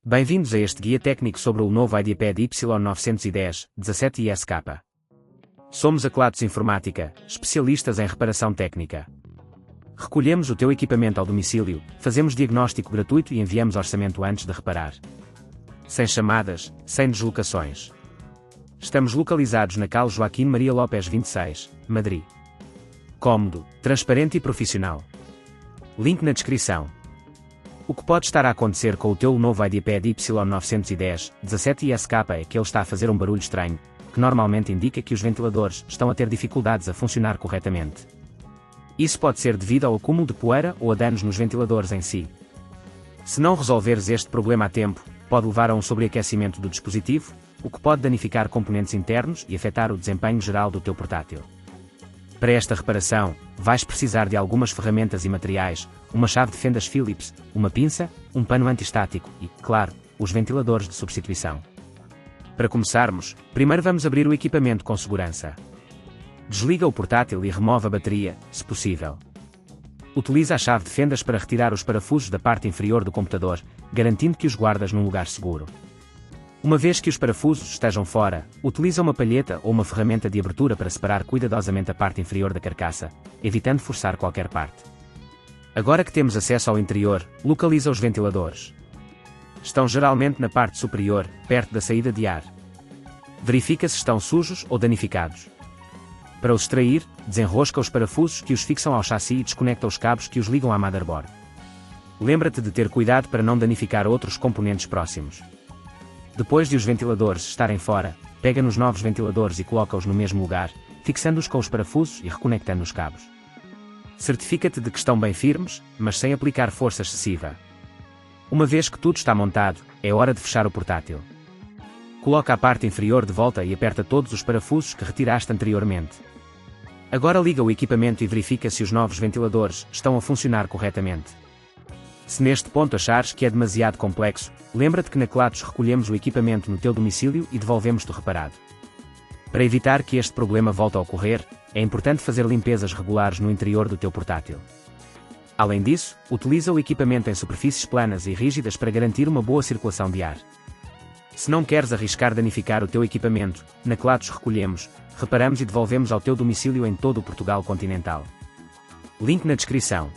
Bem-vindos a este guia técnico sobre o Lenovo Ideapad Y910-17ISK. Somos a Kelatos Informática, especialistas em reparação técnica. Recolhemos o teu equipamento ao domicílio, fazemos diagnóstico gratuito e enviamos orçamento antes de reparar. Sem chamadas, sem deslocações. Estamos localizados na Cal Joaquim Maria Lopes 26, Madrid. Cómodo, transparente e profissional. Link na descrição. O que pode estar a acontecer com o teu Lenovo Ideapad Y910-17ISK é que ele está a fazer um barulho estranho, que normalmente indica que os ventiladores estão a ter dificuldades a funcionar corretamente. Isso pode ser devido ao acúmulo de poeira ou a danos nos ventiladores em si. Se não resolveres este problema a tempo, pode levar a um sobreaquecimento do dispositivo, o que pode danificar componentes internos e afetar o desempenho geral do teu portátil. Para esta reparação, vais precisar de algumas ferramentas e materiais, uma chave de fendas Phillips, uma pinça, um pano antistático e, claro, os ventiladores de substituição. Para começarmos, primeiro vamos abrir o equipamento com segurança. Desliga o portátil e remove a bateria, se possível. Utiliza a chave de fendas para retirar os parafusos da parte inferior do computador, garantindo que os guardas num lugar seguro. Uma vez que os parafusos estejam fora, utiliza uma palheta ou uma ferramenta de abertura para separar cuidadosamente a parte inferior da carcaça, evitando forçar qualquer parte. Agora que temos acesso ao interior, localiza os ventiladores. Estão geralmente na parte superior, perto da saída de ar. Verifica se estão sujos ou danificados. Para os extrair, desenrosca os parafusos que os fixam ao chassi e desconecta os cabos que os ligam à motherboard. Lembra-te de ter cuidado para não danificar outros componentes próximos. Depois de os ventiladores estarem fora, pega nos novos ventiladores e coloca-os no mesmo lugar, fixando-os com os parafusos e reconectando os cabos. Certifica-te de que estão bem firmes, mas sem aplicar força excessiva. Uma vez que tudo está montado, é hora de fechar o portátil. Coloca a parte inferior de volta e aperta todos os parafusos que retiraste anteriormente. Agora liga o equipamento e verifica se os novos ventiladores estão a funcionar corretamente. Se neste ponto achares que é demasiado complexo, lembra-te que na Kelatos recolhemos o equipamento no teu domicílio e devolvemos-te reparado. Para evitar que este problema volte a ocorrer, é importante fazer limpezas regulares no interior do teu portátil. Além disso, utiliza o equipamento em superfícies planas e rígidas para garantir uma boa circulação de ar. Se não queres arriscar danificar o teu equipamento, na Kelatos recolhemos, reparamos e devolvemos ao teu domicílio em todo o Portugal continental. Link na descrição.